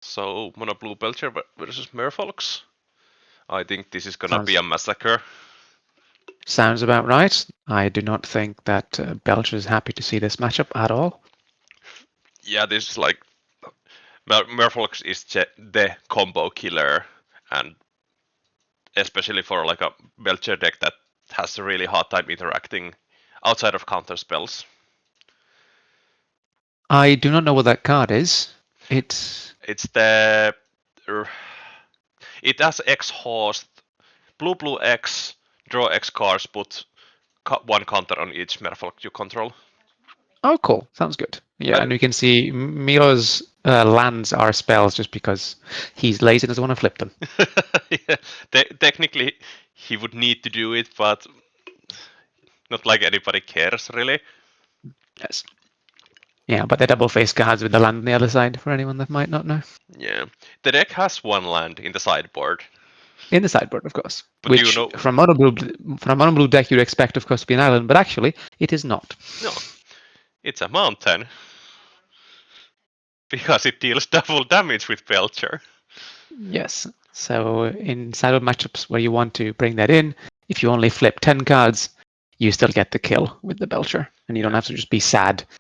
So Mono Blue Belcher versus Merfolk. I think this is gonna be Sounds a massacre. sounds about right. I do not think that Belcher is happy to see this matchup at all. Yeah, this is like Merfolk is the combo killer, and especially for like a Belcher deck that has a really hard time interacting outside of counter spells. I do not know what that card is. It's It's the it has X host, blue X, draw X cards, put one counter on each Merfolk you control. oh cool, sounds good. Yeah, and And we can see Milo's lands are spells just because he's lazy and doesn't want to flip them. yeah, technically he would need to do it, but not like anybody cares really. Yes. Yeah, but the double face cards with the land on the other side for anyone that might not know. Yeah, the deck has one land in the sideboard, In the sideboard, of course, but do you which know? from a mono blue deck you'd expect, of course, to be an island, but actually it is not. No, it's a mountain because it deals double damage with Belcher. Yes. So in sideboard matchups where you want to bring that in, if you only flip 10 cards, you still get the kill with the Belcher, and you don't Yeah, have to just be sad yeah,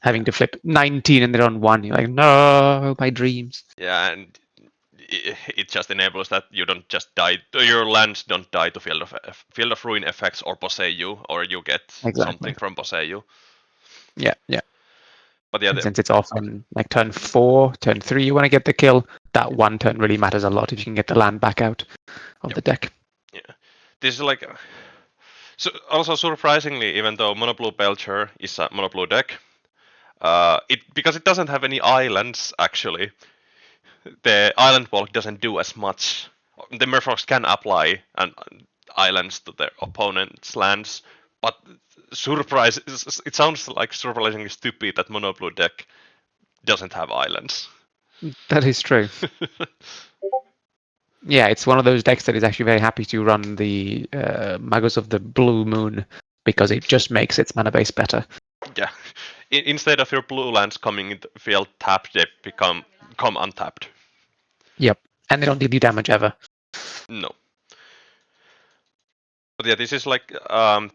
having to flip 19 and they're on one. You're like, no, my dreams. yeah, and it just enables that you don't just die. Your lands don't die to field of ruin effects or Posseyu, or you get Exactly. something from Posseyu. Yeah, yeah. But yeah, And since it's often like turn 4, turn 3, you want to get the kill, that one turn really matters a lot if you can get the land back out of yep, the deck. yeah, this is like so also surprisingly, even though Mono Blue Belcher is a Mono Blue deck, it because it doesn't have any islands actually. The island walk doesn't do as much. The Merfolks can apply an islands to their opponent's lands, but surprise, it sounds like surprisingly stupid that Mono Blue deck doesn't have islands. That is true. Yeah, it's one of those decks that is actually very happy to run the Magos of the Blue Moon because it just makes its mana base better. Yeah, instead of your blue lands coming into field tapped, they come untapped. Yep. And they don't deal you damage ever. No, but yeah, this is like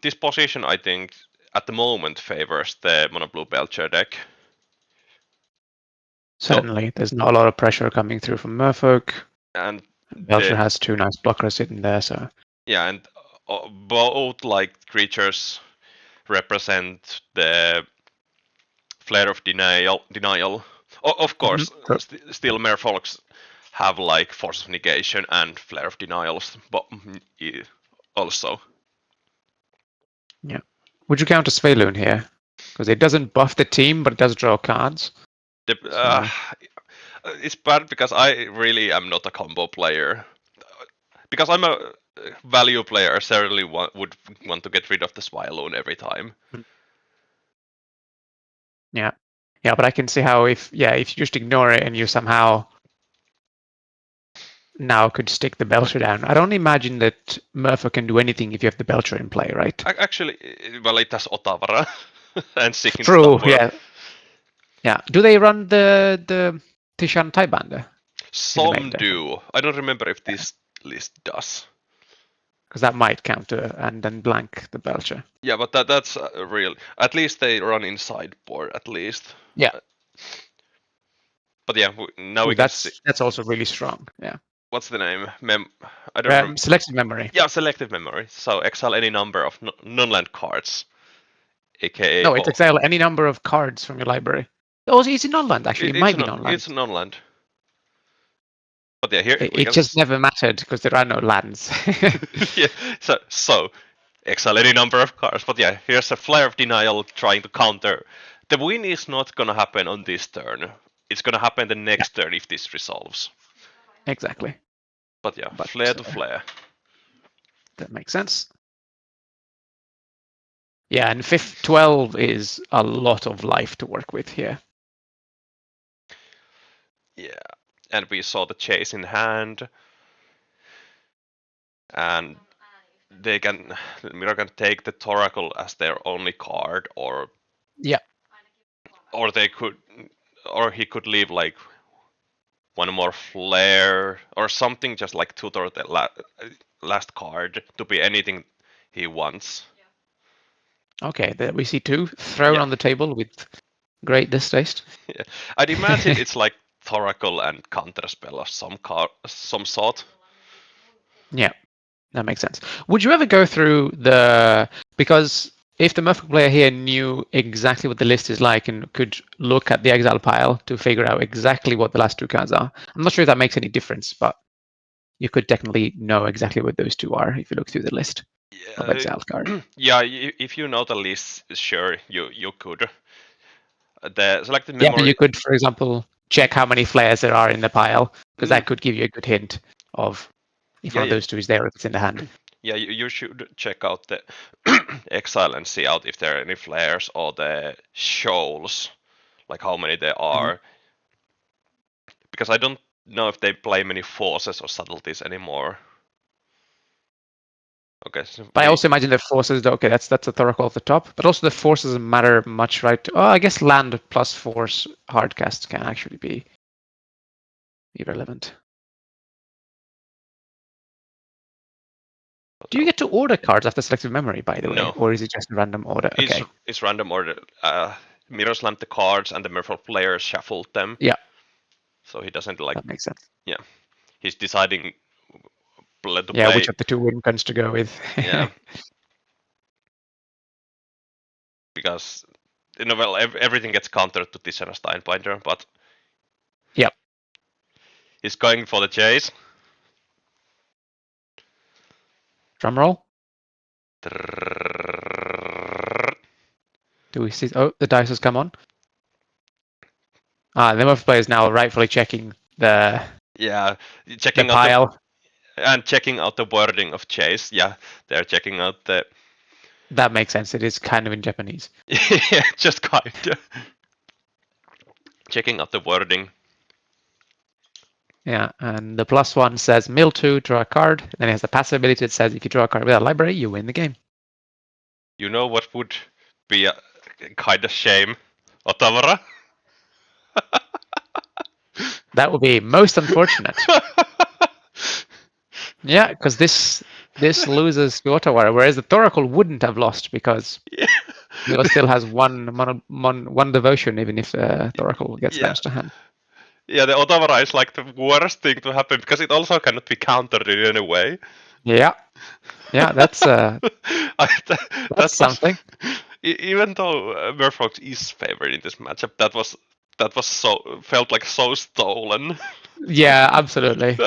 this position. I think at the moment favors the Mono Blue Belcher deck. So Certainly, there's not a lot of pressure coming through from Merfolk. and Belcher the has two nice blockers sitting there, so yeah, and both like creatures represent the Flare of Denial. Of course, still Merfolks have like Force of Negation and Flare of Denials, but also. yeah. Would you count a Svelune here? Because it doesn't buff the team, but it does draw cards. The, So it's bad because I really am not a combo player. Because I'm a value player, I certainly would want to get rid of the Swiloon every time. yeah, yeah. But I can see how if you just ignore it and you somehow now could stick the Belcher down. I don't imagine that Murphy can do anything if you have the Belcher in play, right? Actually, well, it has Otavara and Sigyn True. Stumble. Yeah. Yeah. Do they run the Tishan Taibander in the main Some deck? do. I don't remember if this list does. Because that might counter and then blank the Belcher. Yeah, but that's real. At least they run in sideboard, at least. Yeah. But yeah, now Ooh, we can see. that's also really strong. Yeah. What's the name? I don't remember. Selective memory. Yeah, selective memory. So exile any number of non-land cards, aka No, it's exile any number of cards from your library. Oh, is it non-land actually? It might be non-land. it's non-land. But yeah, here we It can. just never mattered because there are no lands. Yeah, so exile any number of cards. But yeah, here's a Flare of Denial trying to counter. The win is not gonna happen on this turn. It's gonna happen the next turn if this resolves. Exactly. But yeah, But flare to flare. that makes sense. Yeah, and 12 is a lot of life to work with here. Yeah, and we saw the chase in hand, and Mira can take the Toracle as their only card, or Yeah. or they could, or he could leave like one more flare or something, just like tutor the last card to be anything he wants. Okay, there we see 2 thrown Yeah. on the table with great distaste. Yeah. I'd imagine it's like Thoracle and Counterspell of some sort. Yeah, that makes sense. Would you ever go through because if the Merfolk player here knew exactly what the list is like and could look at the exile pile to figure out exactly what the last 2 cards are, I'm not sure if that makes any difference, but you could technically know exactly what those 2 are if you look through the list of Yeah, exiled cards. yeah. If you know the list, sure, you could. The selected Yeah, but you memory. could, for example, check how many flares there are in the pile, because Mm, that could give you a good hint of if yeah, one of yeah, those 2 is there or if it's in the hand. yeah. You should check out the exile and see out if there are any flares or the shoals, like how many there Mhm. are. Because I don't know if they play many forces or subtleties anymore. Okay, so But I also imagine the forces. Okay, that's a Thoracle at the top, but also the forces doesn't matter much, right? Oh, I guess land plus force hardcast can actually be irrelevant. Do you get to order cards after selective memory, by the way, no, or is it just a random order? it's Okay, it's random order. Mirror slammed the cards and the Merfolk player shuffled them, yeah, so he doesn't like. that makes sense. Yeah, he's deciding to Yeah, which play. of the 2 win guns to go with? Yeah, because well, everything gets countered to this and a Steinbinder, but Yep. he's going for the chase. Drum roll. Do we see? Oh, the dice has come on. The Murphy player is now rightfully checking the Yeah, checking out pile. checking out the wording of chase. Yeah, they're checking out the. That makes sense. It is kind of in Japanese. Yeah, just kind of checking out the wording. Yeah, and the +1 says mill 2, draw a card. Then it has the passive ability that says if you draw a card with a library, you win the game. You know what would be a kind of shame, Otavara? That would be most unfortunate. Yeah, because this loses to Ottawa, whereas the Thoracle wouldn't have lost because it still has one devotion, even if Thoracle gets Yeah, banished to hand. yeah. The Otavara is like the worst thing to happen because it also cannot be countered in any way. Yeah, yeah, that's That was something. even though Murphy is favored in this matchup, that was so felt like so stolen. Yeah, absolutely.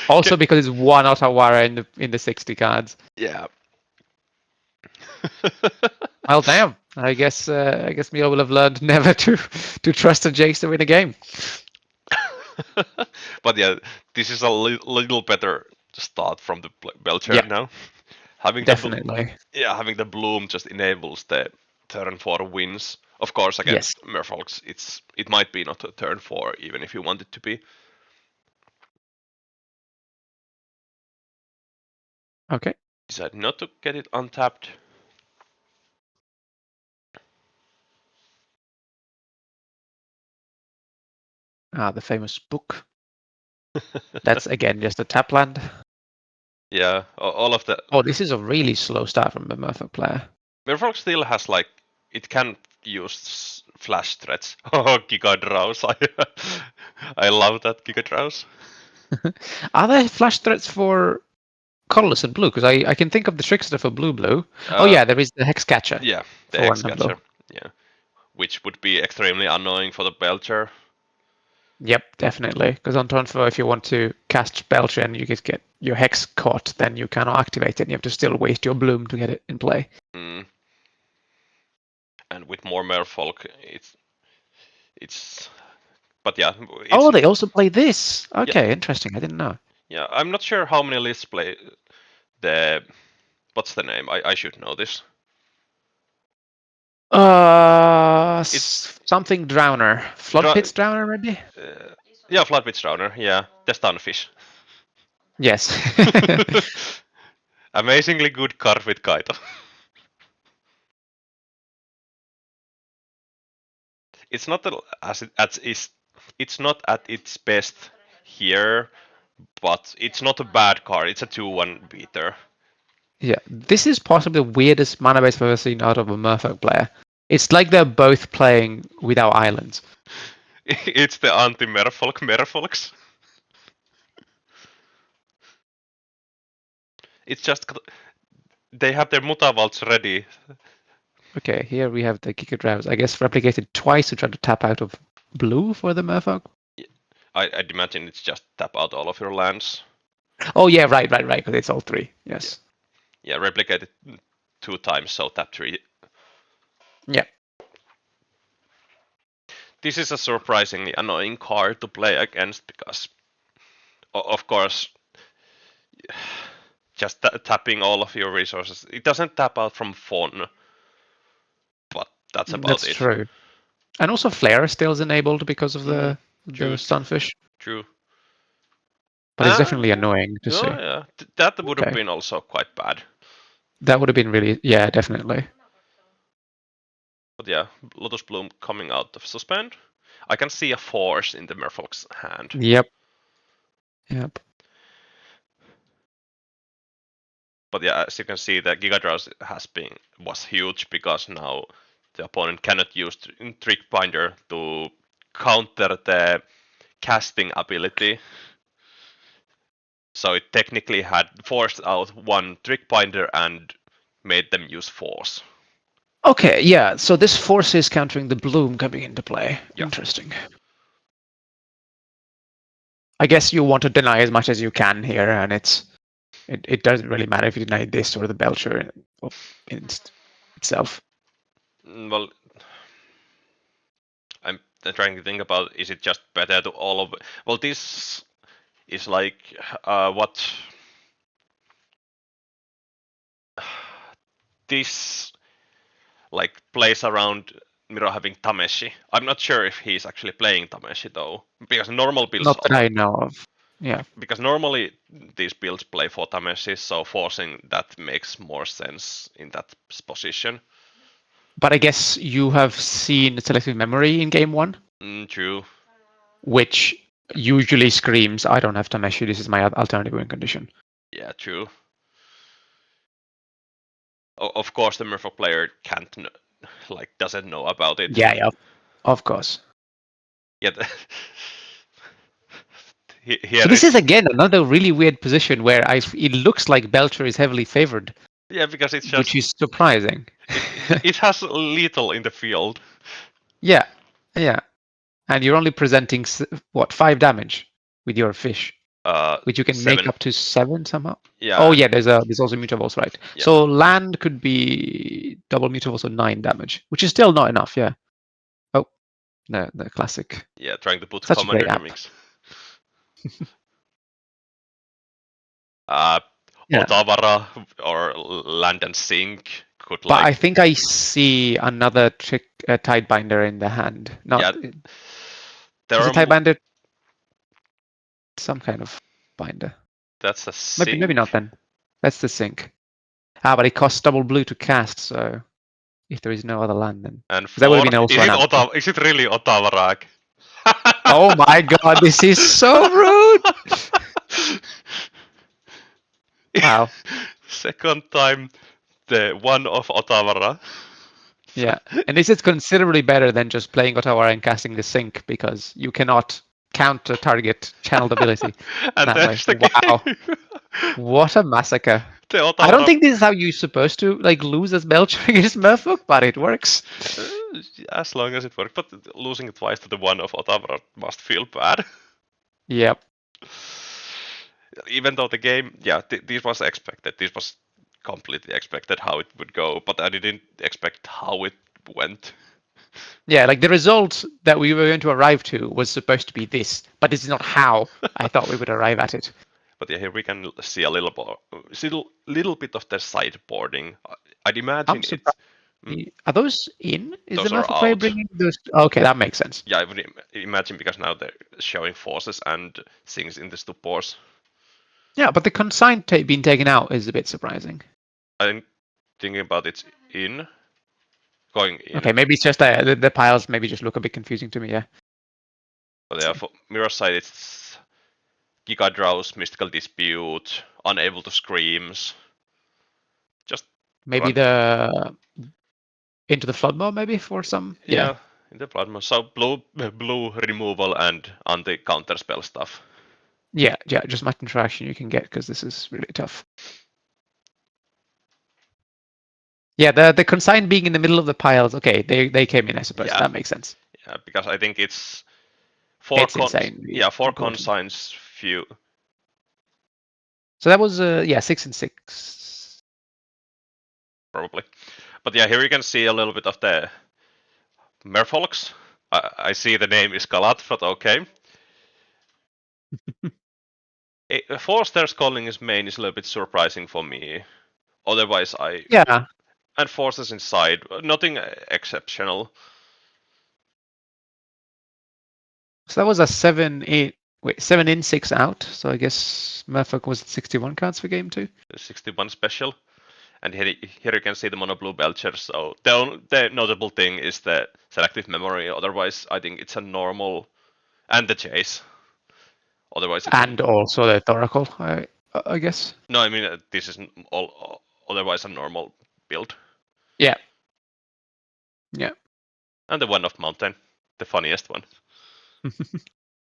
Also because it's one Ottawa in the 60 cards. Yeah. Well, damn. I guess Mio will have learned never to trust a Jace to win a game. But yeah, this is a little better start from the Belcher Yeah, now. Having definitely. having the bloom just enables the turn 4 wins. Of course, Yes. against Merfolks, it might be not a turn 4 even if you want it to be. Okay. Decide not to get it untapped. The famous book. That's again just a tap land. Yeah, all of the Oh, this is a really slow start from the Merfolk player. Merfolk still has like it can use flash threats. Oh, Giga Draws! I love that Giga Draws. Are there flash threats for colorless and blue? Because I can think of the trickster for blue. Oh yeah, there is the Hex Catcher Yeah, the for Hex one and blue. Catcher. Yeah, which would be extremely annoying for the Belcher. Yep, definitely. Because on turn 4, if you want to cast Belcher and you just get your Hex caught, then you cannot activate it and you have to still waste your Bloom to get it in play. Mm. And with more Merfolk, it's. But yeah, it's. Oh, they also play this. Yeah, Okay, interesting. I didn't know. yeah. I'm not sure how many lists play the. What's the name? I should know this. It's Something Drowner. Flood Pits Drowner, maybe? yeah, Floodwitch Drowner. Yeah, the Stunfish. Yes. Amazingly good card with Kaito. It's not as it's not at its best here, but it's not a bad card. It's a 2-1 beater. Yeah, this is possibly the weirdest mana base I've ever seen out of a Merfolk player. It's like they're both playing without islands. It's the anti-Merfolk Merfolks. It's just they have their Mutavaults ready. Okay, here we have the Giga Drowse. I guess replicated twice to try to tap out of blue for the Merfolk. I'd imagine it's just tap out all of your lands. Oh yeah, right, because it's all three. Yes. Yeah, replicate it 2 times, so tap 3. Yeah. This is a surprisingly annoying card to play against because, of course, just tapping all of your resources. It doesn't tap out from Fawn, but that's about That's it. true. And also Flare still is enabled because of the True. Sunfish. True. But it's definitely annoying to see. Yeah, that would have been also quite bad. That would have been really, yeah, definitely. But yeah, Lotus Bloom coming out of suspend. I can see a force in the Merfolk's hand. Yep. But yeah, as you can see, the Giga Drowse was huge because now the opponent cannot use Trick Binder to counter the casting ability. So it technically had forced out one Trick Binder and made them use Force. Okay, yeah. So this force is countering the bloom coming into play. Yeah. Interesting. I guess you want to deny as much as you can here, and it doesn't really matter if you deny this or the Belcher in itself. Well, I'm trying to think about, is it just better to all of... Well, this is like what... This like plays around Miro having Tameshi. I'm not sure if he's actually playing Tameshi though, because normal builds... Not that I know of. Yeah. Because normally these builds play for Tameshi, so forcing that makes more sense in that position. But I guess you have seen Selective Memory in game one? True. Which usually screams, I don't have Tameshi, this is my alternative win condition. Yeah, true. Of course, the Merfolk player doesn't know about it. Yeah, of course. Yet, so this is again another really weird position where it looks like Belcher is heavily favored. Yeah, because it's just... Which is surprising. It has little in the field. Yeah. And you're only presenting, 5 damage with your fish? Which you can 7. make up to 7 somehow? Yeah. Oh yeah, there's also mutables, right? Yeah. So land could be double mutable, so 9 damage, which is still not enough, yeah. Oh, the classic. Yeah, trying to put Such commander a great mix. Otavara or Land and Sink could But I think I see another trick Tidebinder in the hand. Not, yeah, is a Tidebinder some kind of binder? That's a Sink. Maybe not then. That's the Sink. But it costs double blue to cast, so if there is no other land, then and that would have been also is it really Otavarag? Oh my god, this is so rude! Wow. Second time the one of Otavara. Yeah, and this is considerably better than just playing Otavara and casting the Sink, because you cannot counter target channeled ability. And that's the wow. game. What a massacre. I don't think this is how you're supposed to lose as Belcher against Merfolk, but it works. As long as it works, but losing it twice to the one of Otavara must feel bad. Yep. Even though the game, this was expected. This was completely expected how it would go, but I didn't expect how it went. Yeah, the result that we were going to arrive to was supposed to be this, but this is not how I thought we would arrive at it. But yeah, here we can see a little bit of the sideboarding. I'd imagine Are those in? Is those the Merfolk player bringing those? Okay, that makes sense. Yeah, I would imagine, because now they're showing forces and things in the stupors. Yeah, but the consign being taken out is a bit surprising. I'm thinking about it's going in. Okay, maybe it's just the piles maybe just look a bit confusing to me, yeah. But yeah, for Mirror side, it's Giga Draws, Mystical Dispute, Unable to Screams. Just Maybe run. the Into the Flood mode, maybe for some. Yeah, in the blood mode. So blue removal and anti-counter spell stuff. Yeah. Just much interaction you can get because this is really tough. Yeah, the consign being in the middle of the piles. Okay, they came in, I suppose. Yeah. That makes sense. Yeah, because I think it's four It's insanely four important. consigns, few. So that was 6 and 6. Probably. But yeah, here you can see a little bit of the Merfolks. I see the name is Galat, but okay. Forster's calling his main is a little bit surprising for me. Otherwise, Yeah. and Forces inside, nothing exceptional. So that was a 7 in, 6 out. So I guess Merfolk was 61 cards for game 2. 61 special. And here you can see the mono blue Belcher. So the notable thing is the selective memory. Otherwise, I think it's a normal, and the chase. Otherwise, And also the Thoracle, I guess. no, I mean this is all otherwise a normal build. Yeah. And the one of Mountain, the funniest one.